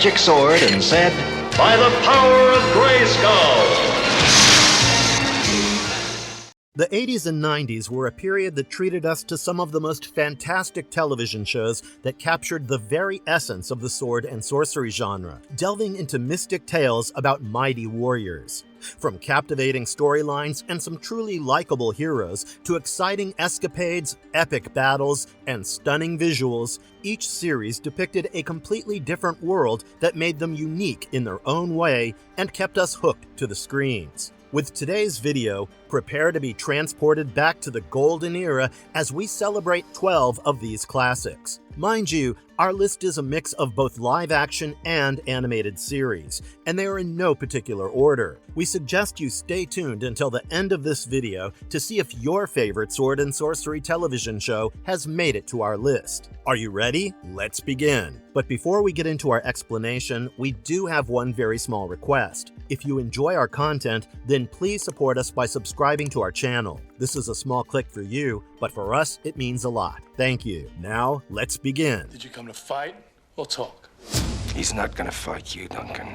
magic sword and said, "By the power of Grayskull!" The 80s and 90s were a period that treated us to some of the most fantastic television shows that captured the very essence of the sword and sorcery genre, delving into mystic tales about mighty warriors. From captivating storylines and some truly likable heroes to exciting escapades, epic battles, and stunning visuals, each series depicted a completely different world that made them unique in their own way and kept us hooked to the screens. With today's video, prepare to be transported back to the golden era as we celebrate 12 of these classics. Mind you, our list is a mix of both live-action and animated series, and they are in no particular order. We suggest you stay tuned until the end of this video to see if your favorite sword and sorcery television show has made it to our list. Are you ready? Let's begin. But before we get into our explanation, we do have one very small request. If you enjoy our content, then please support us by subscribing to our channel. This is a small click for you, but for us, it means a lot. Thank you. Now, let's begin. Did you come to fight or talk? He's not gonna fight you, Duncan.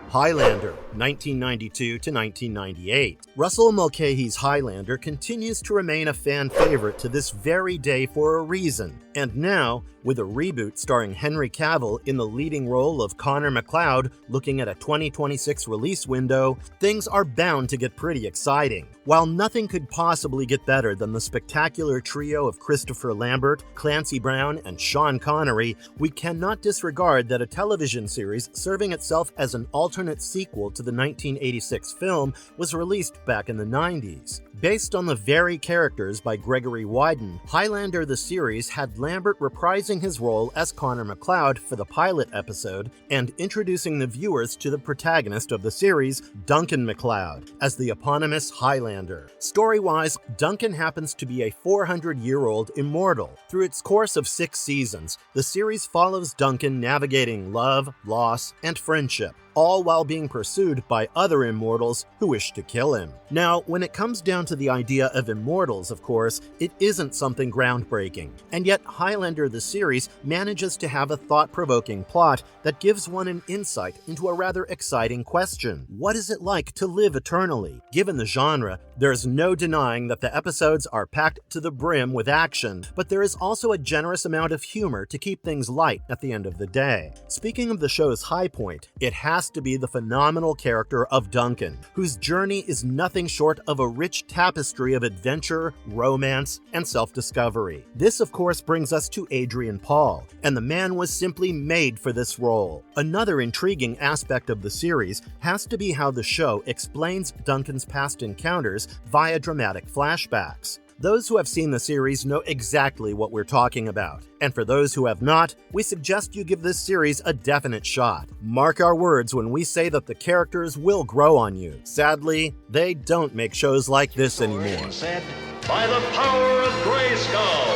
Highlander, 1992 to 1998. Russell Mulcahy's Highlander continues to remain a fan favorite to this very day for a reason. And now, with a reboot starring Henry Cavill in the leading role of Connor MacLeod looking at a 2026 release window, things are bound to get pretty exciting. While nothing could possibly get better than the spectacular trio of Christopher Lambert, Clancy Brown, and Sean Connery, we cannot disregard that a television series serving itself as an alternate sequel to the 1986 film was released back in the 90s. Based on the very characters by Gregory Wyden, Highlander the series had Lambert reprising his role as Connor MacLeod for the pilot episode and introducing the viewers to the protagonist of the series, Duncan MacLeod, as the eponymous Highlander. Story-wise, Duncan happens to be a 400-year-old immortal. Through its course of 6 seasons, the series follows Duncan navigating love, loss, and friendship, all while being pursued by other immortals who wish to kill him. Now, when it comes down to the idea of immortals, of course, it isn't something groundbreaking, and yet Highlander the series manages to have a thought-provoking plot that gives one an insight into a rather exciting question. What is it like to live eternally? Given the genre, there's no denying that the episodes are packed to the brim with action, but there is also a generous amount of humor to keep things light at the end of the day. Speaking of the show's high point, it has to be the phenomenal character of Duncan, whose journey is nothing short of a rich tapestry of adventure, romance, and self-discovery. This, of course, brings us to Adrian Paul, and the man was simply made for this role. Another intriguing aspect of the series has to be how the show explains Duncan's past encounters via dramatic flashbacks. Those who have seen the series know exactly what we're talking about, and for those who have not, we suggest you give this series a definite shot. Mark our words when we say that the characters will grow on you. Sadly, they don't make shows like this anymore. and said, "By the power of Grayskull!"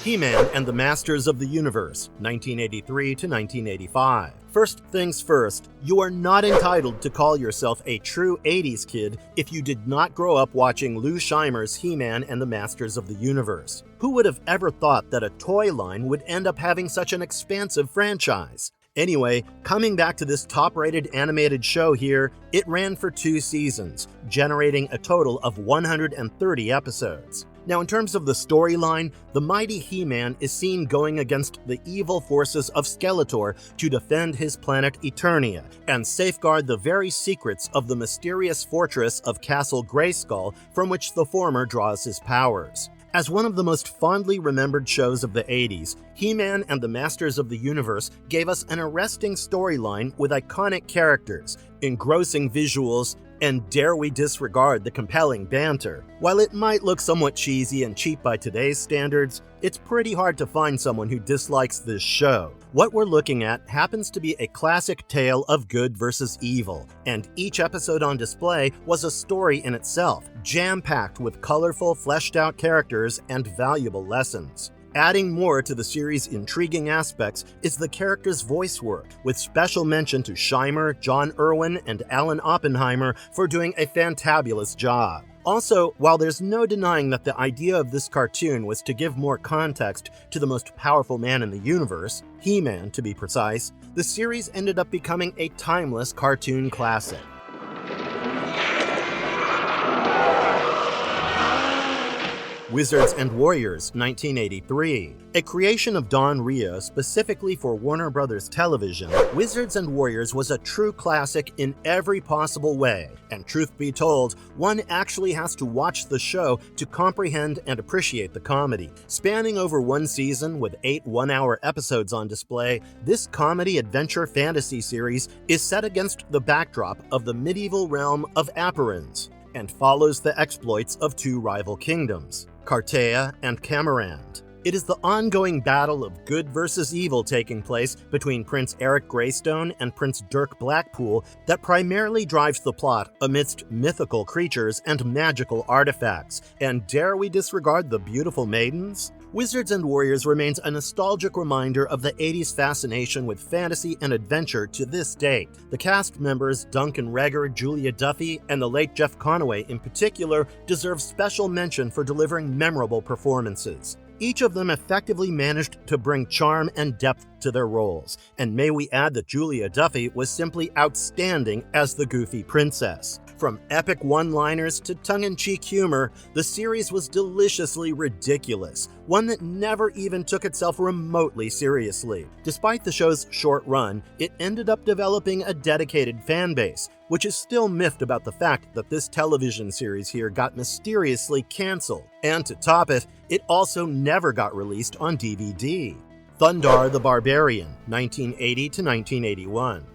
He-Man and the Masters of the Universe, 1983 to 1985. First things first, you are not entitled to call yourself a true 80s kid if you did not grow up watching Lou Scheimer's He-Man and the Masters of the Universe. Who would have ever thought that a toy line would end up having such an expansive franchise? Anyway, coming back to this top-rated animated show here, it ran for 2 seasons, generating a total of 130 episodes. Now, in terms of the storyline, the mighty He-Man is seen going against the evil forces of Skeletor to defend his planet Eternia and safeguard the very secrets of the mysterious fortress of Castle Grayskull from which the former draws his powers. As one of the most fondly remembered shows of the 80s, He-Man and the Masters of the Universe gave us an arresting storyline with iconic characters, engrossing visuals, and dare we disregard the compelling banter. While it might look somewhat cheesy and cheap by today's standards, it's pretty hard to find someone who dislikes this show. What we're looking at happens to be a classic tale of good versus evil, and each episode on display was a story in itself, jam-packed with colorful, fleshed-out characters and valuable lessons. Adding more to the series' intriguing aspects is the characters' voice work, with special mention to Scheimer, John Irwin, and Alan Oppenheimer for doing a fantabulous job. Also, while there's no denying that the idea of this cartoon was to give more context to the most powerful man in the universe, He-Man to be precise, the series ended up becoming a timeless cartoon classic. Wizards and Warriors, 1983. A creation of Don Rio specifically for Warner Bros. Television, Wizards and Warriors was a true classic in every possible way, and truth be told, one actually has to watch the show to comprehend and appreciate the comedy. Spanning over one season with 8 one-hour episodes on display, this comedy adventure fantasy series is set against the backdrop of the medieval realm of Apparins, and follows the exploits of two rival kingdoms, Cartea and Camarand. It is the ongoing battle of good versus evil taking place between Prince Eric Greystone and Prince Dirk Blackpool that primarily drives the plot amidst mythical creatures and magical artifacts. And dare we disregard the beautiful maidens? Wizards and Warriors remains a nostalgic reminder of the 80s fascination with fantasy and adventure to this date. The cast members Duncan Reger, Julia Duffy, and the late Jeff Conaway in particular deserve special mention for delivering memorable performances. Each of them effectively managed to bring charm and depth to their roles, and may we add that Julia Duffy was simply outstanding as the goofy princess. From epic one-liners to tongue-in-cheek humor, the series was deliciously ridiculous, one that never even took itself remotely seriously. Despite the show's short run, it ended up developing a dedicated fan base, which is still miffed about the fact that this television series here got mysteriously cancelled. And to top it, it also never got released on DVD. Thundarr the Barbarian, 1980 to 1981.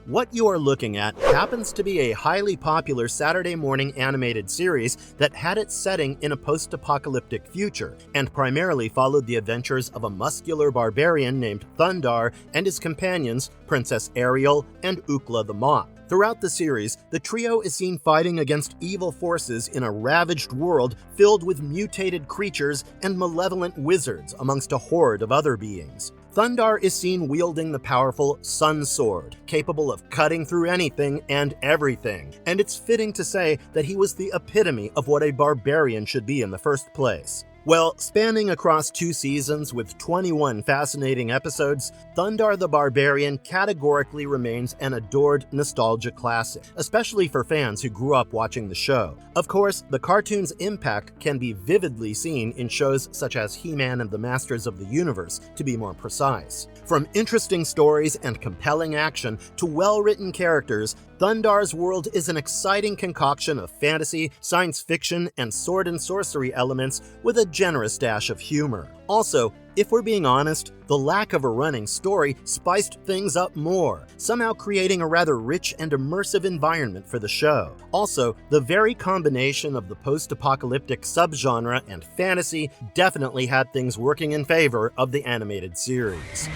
What you are looking at happens to be a highly popular Saturday morning animated series that had its setting in a post-apocalyptic future, and primarily followed the adventures of a muscular barbarian named Thundarr and his companions, Princess Ariel and Ukla the Mop. Throughout the series, the trio is seen fighting against evil forces in a ravaged world filled with mutated creatures and malevolent wizards amongst a horde of other beings. Thundarr is seen wielding the powerful Sun Sword, capable of cutting through anything and everything, and it's fitting to say that he was the epitome of what a barbarian should be in the first place. Well, spanning across 2 seasons with 21 fascinating episodes, Thundarr the Barbarian categorically remains an adored nostalgia classic, especially for fans who grew up watching the show. Of course, the cartoon's impact can be vividly seen in shows such as He-Man and the Masters of the Universe, to be more precise. From interesting stories and compelling action to well-written characters, Thundarr's world is an exciting concoction of fantasy, science fiction, and sword and sorcery elements with a generous dash of humor. Also, if we're being honest, the lack of a running story spiced things up more, somehow creating a rather rich and immersive environment for the show. Also, the very combination of the post-apocalyptic subgenre and fantasy definitely had things working in favor of the animated series.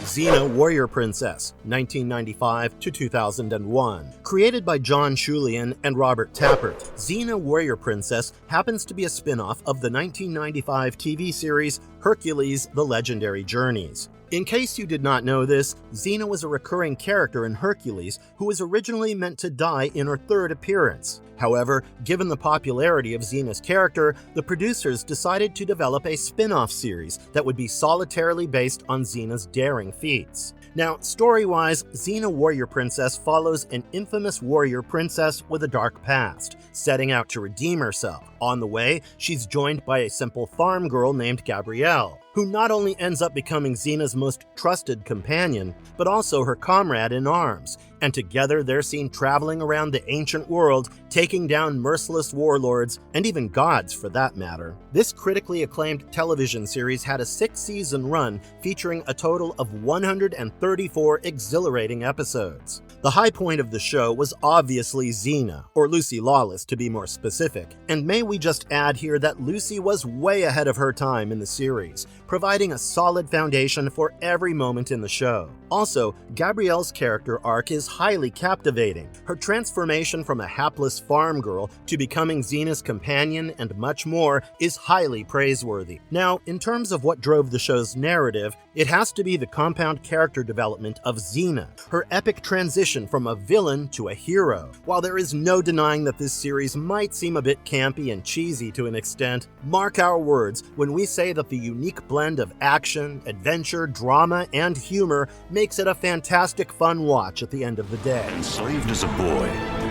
Xena Warrior Princess, 1995 to 2001. Created by John Schulian and Robert Tappert, Xena Warrior Princess happens to be a spin-off of the 1995 TV series Hercules: The Legendary Journeys. In case you did not know this, Xena was a recurring character in Hercules who was originally meant to die in her 3rd appearance. However, given the popularity of Xena's character, the producers decided to develop a spin-off series that would be solitarily based on Xena's daring feats. Now, story-wise, Xena Warrior Princess follows an infamous warrior princess with a dark past, setting out to redeem herself. On the way, she's joined by a simple farm girl named Gabrielle, who not only ends up becoming Xena's most trusted companion, but also her comrade in arms, and together they're seen traveling around the ancient world, taking down merciless warlords, and even gods for that matter. This critically acclaimed television series had a 6-season run featuring a total of 134 exhilarating episodes. The high point of the show was obviously Xena, or Lucy Lawless to be more specific, and may we just add here that Lucy was way ahead of her time in the series, providing a solid foundation for every moment in the show. Also, Gabrielle's character arc is highly captivating. Her transformation from a hapless farm girl to becoming Xena's companion and much more is highly praiseworthy. Now, in terms of what drove the show's narrative, it has to be the compound character development of Xena, her epic transition from a villain to a hero. While there is no denying that this series might seem a bit campy and cheesy to an extent, mark our words when we say that the unique blend of action, adventure, drama, and humor makes it a fantastic fun watch at the end of the day. Enslaved as a boy,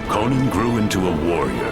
Conan grew into a warrior.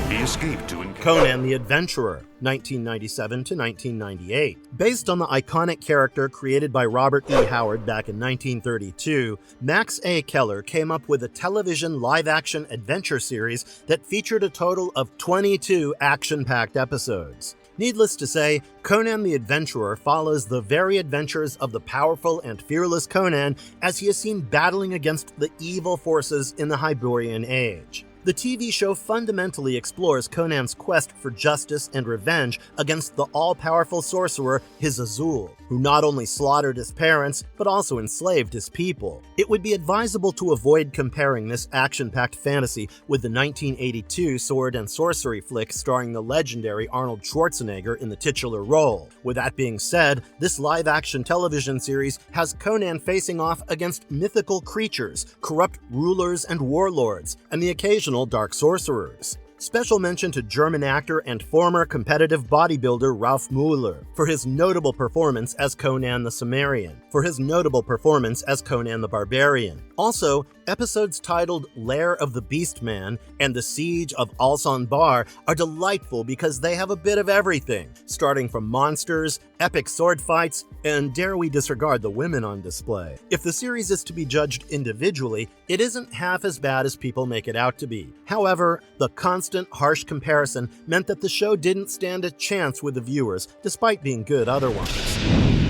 He escaped to Conan the Adventurer, 1997 to 1998. Based on the iconic character created by Robert E. Howard back in 1932, Max A. Keller came up with a television live-action adventure series that featured a total of 22 action-packed episodes. Needless to say, Conan the Adventurer follows the very adventures of the powerful and fearless Conan as he is seen battling against the evil forces in the Hyborian Age. The TV show fundamentally explores Conan's quest for justice and revenge against the all-powerful sorcerer His Azul, who not only slaughtered his parents, but also enslaved his people. It would be advisable to avoid comparing this action-packed fantasy with the 1982 sword and sorcery flick starring the legendary Arnold Schwarzenegger in the titular role. With that being said, this live-action television series has Conan facing off against mythical creatures, corrupt rulers and warlords, and the occasional dark sorcerers. Special mention to German actor and former competitive bodybuilder Ralph Müller for his notable performance as Conan the Cimmerian, for his notable performance as Conan the Barbarian. Also, episodes titled Lair of the Beastman and The Siege of Alsan Bar are delightful because they have a bit of everything, starting from monsters, epic sword fights, and dare we disregard the women on display. If the series is to be judged individually, it isn't half as bad as people make it out to be. However, the constant harsh comparison meant that the show didn't stand a chance with the viewers, despite being good otherwise.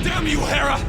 Damn you, Hera!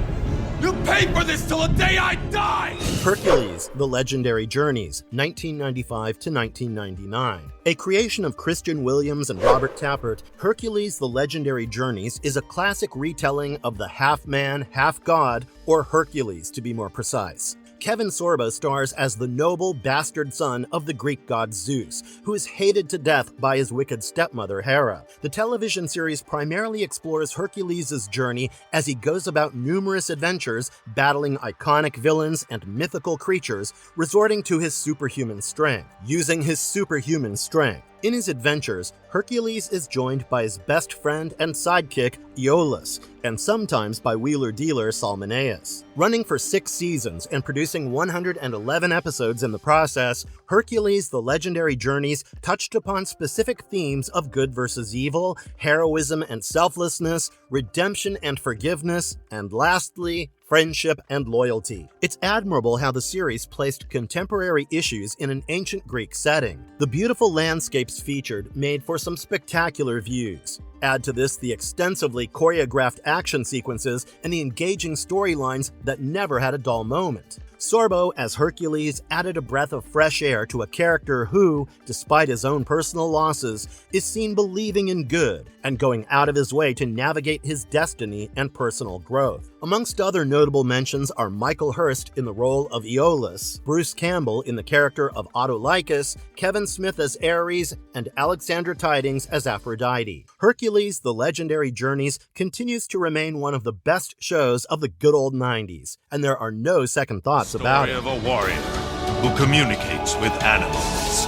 You pay for this till the day I die! Hercules, The Legendary Journeys, 1995 to 1999. A creation of Christian Williams and Robert Tappert, Hercules, The Legendary Journeys is a classic retelling of the half-man, half-god, or Hercules to be more precise. Kevin Sorbo stars as the noble bastard son of the Greek god Zeus, who is hated to death by his wicked stepmother Hera. The television series primarily explores Hercules' journey as he goes about numerous adventures, battling iconic villains and mythical creatures, resorting to his superhuman strength. Using his superhuman strength, in his adventures, Hercules is joined by his best friend and sidekick, Iolaus, and sometimes by wheeler-dealer Salmoneus. Running for 6 seasons and producing 111 episodes in the process, Hercules: The Legendary Journeys touched upon specific themes of good versus evil, heroism and selflessness, redemption and forgiveness, and lastly, friendship and loyalty. It's admirable how the series placed contemporary issues in an ancient Greek setting. The beautiful landscapes featured made for some spectacular views. Add to this the extensively choreographed action sequences and the engaging storylines that never had a dull moment. Sorbo, as Hercules, added a breath of fresh air to a character who, despite his own personal losses, is seen believing in good and going out of his way to navigate his destiny and personal growth. Amongst other notable mentions are Michael Hurst in the role of Iolaus, Bruce Campbell in the character of Autolycus, Kevin Smith as Ares, and Alexandra Tidings as Aphrodite. Hercules: The Legendary Journeys continues to remain one of the best shows of the good old 90s, and there are no second thoughts about it. Story of a warrior who communicates with animals,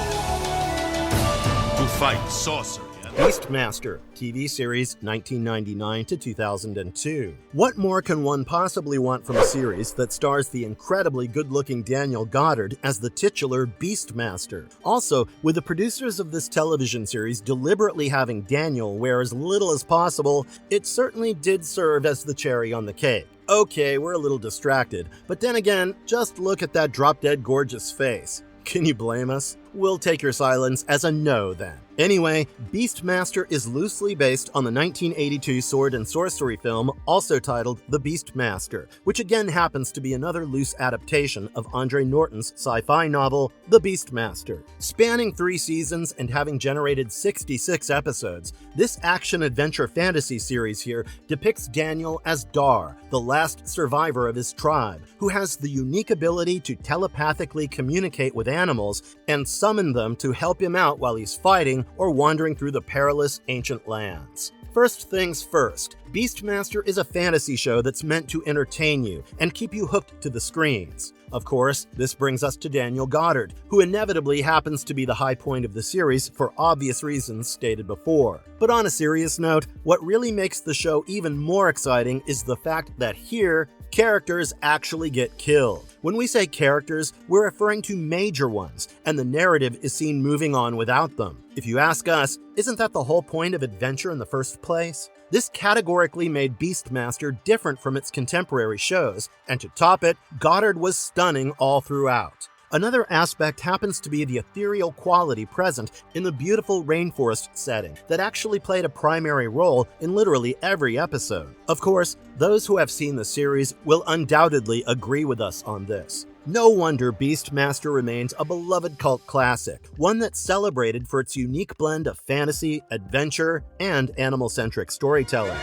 who fights sorcery. Beastmaster TV series 1999 to 2002. What more can one possibly want from a series that stars the incredibly good-looking Daniel Goddard as the titular Beastmaster? Also, with the producers of this television series deliberately having Daniel wear as little as possible, it certainly did serve as the cherry on the cake. Okay, we're a little distracted, but then again, just look at that drop-dead gorgeous face. Can you blame us? We'll take your silence as a no then. Anyway, Beastmaster is loosely based on the 1982 sword and sorcery film also titled The Beastmaster, which again happens to be another loose adaptation of Andre Norton's sci-fi novel, The Beastmaster. Spanning 3 seasons and having generated 66 episodes, this action-adventure fantasy series here depicts Daniel as Dar, the last survivor of his tribe, who has the unique ability to telepathically communicate with animals and summon them to help him out while he's fighting or wandering through the perilous ancient lands. First things first, Beastmaster is a fantasy show that's meant to entertain you and keep you hooked to the screens. Of course, this brings us to Daniel Goddard, who inevitably happens to be the high point of the series for obvious reasons stated before. But on a serious note, what really makes the show even more exciting is the fact that here, characters actually get killed. When we say characters, we're referring to major ones, and the narrative is seen moving on without them. If you ask us, isn't that the whole point of adventure in the first place? This categorically made Beastmaster different from its contemporary shows, and to top it, Goddard was stunning all throughout. Another aspect happens to be the ethereal quality present in the beautiful rainforest setting that actually played a primary role in literally every episode. Of course, those who have seen the series will undoubtedly agree with us on this. No wonder Beastmaster remains a beloved cult classic, one that's celebrated for its unique blend of fantasy, adventure, and animal-centric storytelling.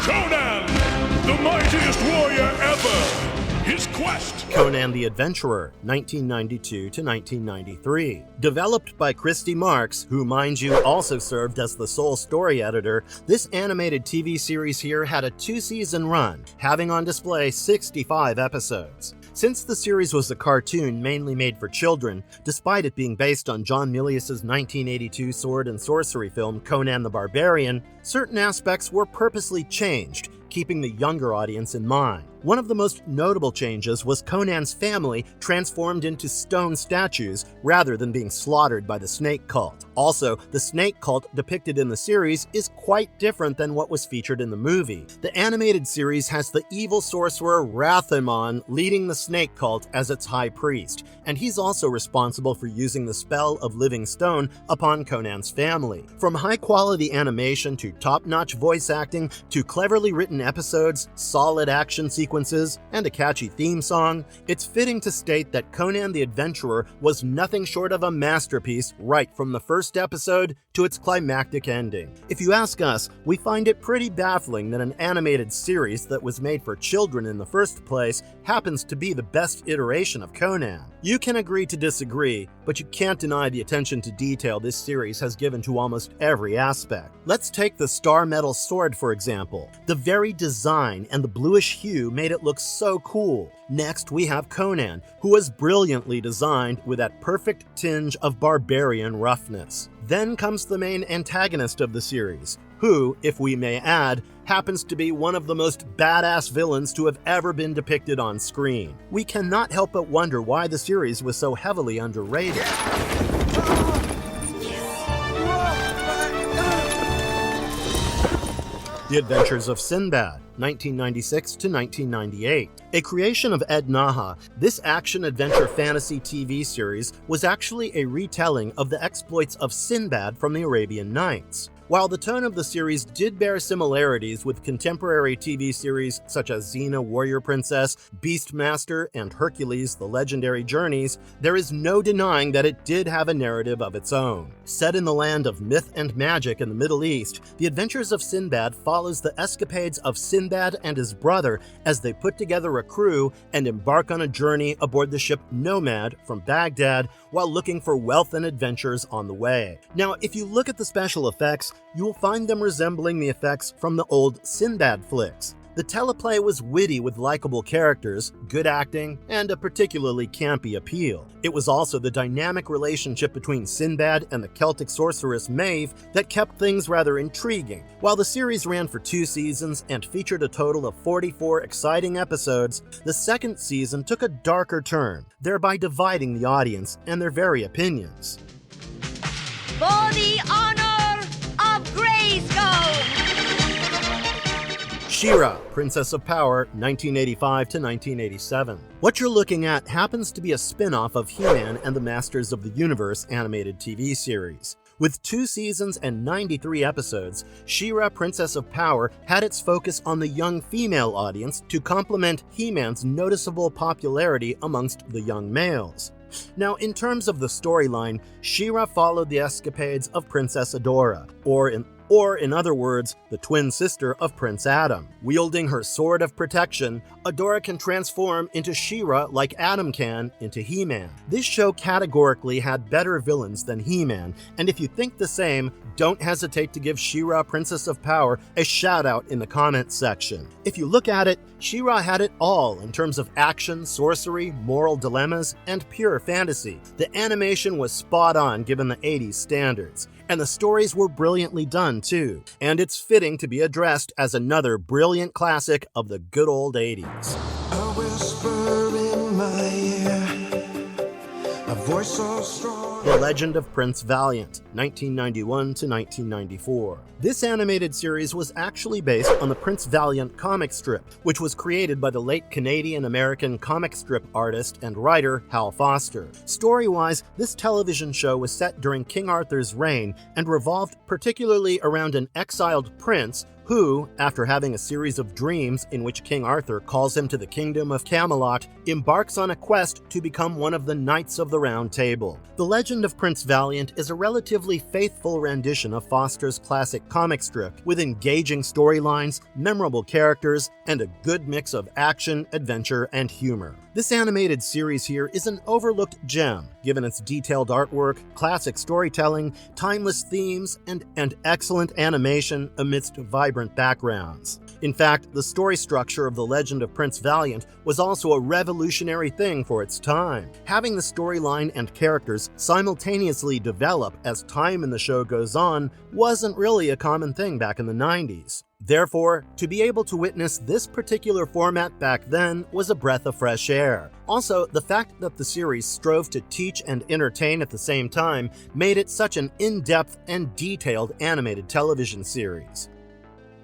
Conan, the mightiest warrior ever! His quest! Conan the Adventurer, 1992 to 1993. Developed by Christy Marks, who, mind you, also served as the sole story editor, this animated TV series here had a 2-season run, having on display 65 episodes. Since the series was a cartoon mainly made for children, despite it being based on John Milius's 1982 sword and sorcery film Conan the Barbarian, certain aspects were purposely changed, keeping the younger audience in mind. One of the most notable changes was Conan's family transformed into stone statues rather than being slaughtered by the snake cult. Also, the snake cult depicted in the series is quite different than what was featured in the movie. The animated series has the evil sorcerer Rathamon leading the snake cult as its high priest, and he's also responsible for using the spell of living stone upon Conan's family. From high-quality animation to top-notch voice acting to cleverly written episodes, solid action sequences, and a catchy theme song, it's fitting to state that Conan the Adventurer was nothing short of a masterpiece right from the first episode to its climactic ending. If you ask us, we find it pretty baffling that an animated series that was made for children in the first place happens to be the best iteration of Conan. You can agree to disagree, but you can't deny the attention to detail this series has given to almost every aspect. Let's take the Star Metal sword for example. The very design and the bluish hue made it look so cool. Next, we have Conan, who was brilliantly designed with that perfect tinge of barbarian roughness. Then comes the main antagonist of the series, who, if we may add, happens to be one of the most badass villains to have ever been depicted on screen. We cannot help but wonder why the series was so heavily underrated. The Adventures of Sinbad, 1996 to 1998. A creation of Ed Naha, this action-adventure fantasy TV series was actually a retelling of the exploits of Sinbad from the Arabian Nights. While the tone of the series did bear similarities with contemporary TV series such as Xena Warrior Princess, Beastmaster, and Hercules The Legendary Journeys, there is no denying that it did have a narrative of its own. Set in the land of myth and magic in the Middle East, The Adventures of Sinbad follows the escapades of Sinbad and his brother as they put together a crew and embark on a journey aboard the ship Nomad from Baghdad while looking for wealth and adventures on the way. Now, if you look at the special effects, you will find them resembling the effects from the old Sinbad flicks. The teleplay was witty with likable characters, good acting, and a particularly campy appeal. It was also the dynamic relationship between Sinbad and the Celtic sorceress Maeve that kept things rather intriguing. While the series ran for 2 seasons and featured a total of 44 exciting episodes, the second season took a darker turn, thereby dividing the audience and their very opinions. For the honor of Grayskull! She-Ra, Princess of Power, 1985 to 1987. What you're looking at happens to be a spin-off of He-Man and the Masters of the Universe animated TV series. With 2 seasons and 93 episodes, She-Ra, Princess of Power had its focus on the young female audience to complement He-Man's noticeable popularity amongst the young males. Now, in terms of the storyline, She-Ra followed the escapades of Princess Adora, or in other words, the twin sister of Prince Adam. Wielding her sword of protection, Adora can transform into She-Ra like Adam can into He-Man. This show categorically had better villains than He-Man, and if you think the same, don't hesitate to give She-Ra, Princess of Power a shout out in the comments section. If you look at it, She-Ra had it all in terms of action, sorcery, moral dilemmas, and pure fantasy. The animation was spot on given the 80s standards. And the stories were brilliantly done, too. And it's fitting to be addressed as another brilliant classic of the good old 80s. A whisper in my ear, a voice so strong. The Legend of Prince Valiant, 1991 to 1994. This animated series was actually based on the Prince Valiant comic strip, which was created by the late Canadian-American comic strip artist and writer Hal Foster. Story-wise, this television show was set during King Arthur's reign and revolved particularly around an exiled prince who, after having a series of dreams in which King Arthur calls him to the kingdom of Camelot, embarks on a quest to become one of the Knights of the Round Table. The Legend of Prince Valiant is a relatively faithful rendition of Foster's classic comic strip, with engaging storylines, memorable characters, and a good mix of action, adventure, and humor. This animated series here is an overlooked gem, given its detailed artwork, classic storytelling, timeless themes, and excellent animation amidst vibrant backgrounds. In fact, the story structure of The Legend of Prince Valiant was also a revolutionary thing for its time. Having the storyline and characters simultaneously develop as time in the show goes on wasn't really a common thing back in the 90s. Therefore, to be able to witness this particular format back then was a breath of fresh air. Also, the fact that the series strove to teach and entertain at the same time made it such an in-depth and detailed animated television series.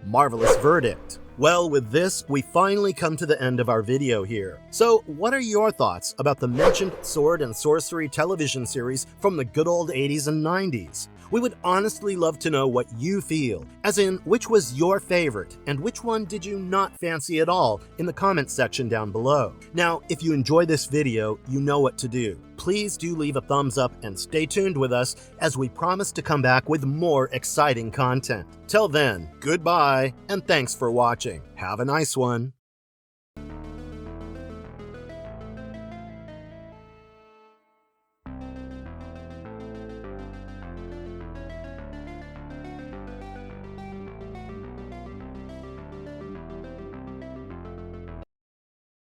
Marvelous verdict. Well, with this, we finally come to the end of our video here. So, what are your thoughts about the mentioned sword and sorcery television series from the good old 80s and 90s? We would honestly love to know what you feel, as in which was your favorite and which one did you not fancy at all in the comments section down below. Now, if you enjoy this video, you know what to do. Please do leave a thumbs up and stay tuned with us as we promise to come back with more exciting content. Till then, goodbye and thanks for watching. Have a nice one.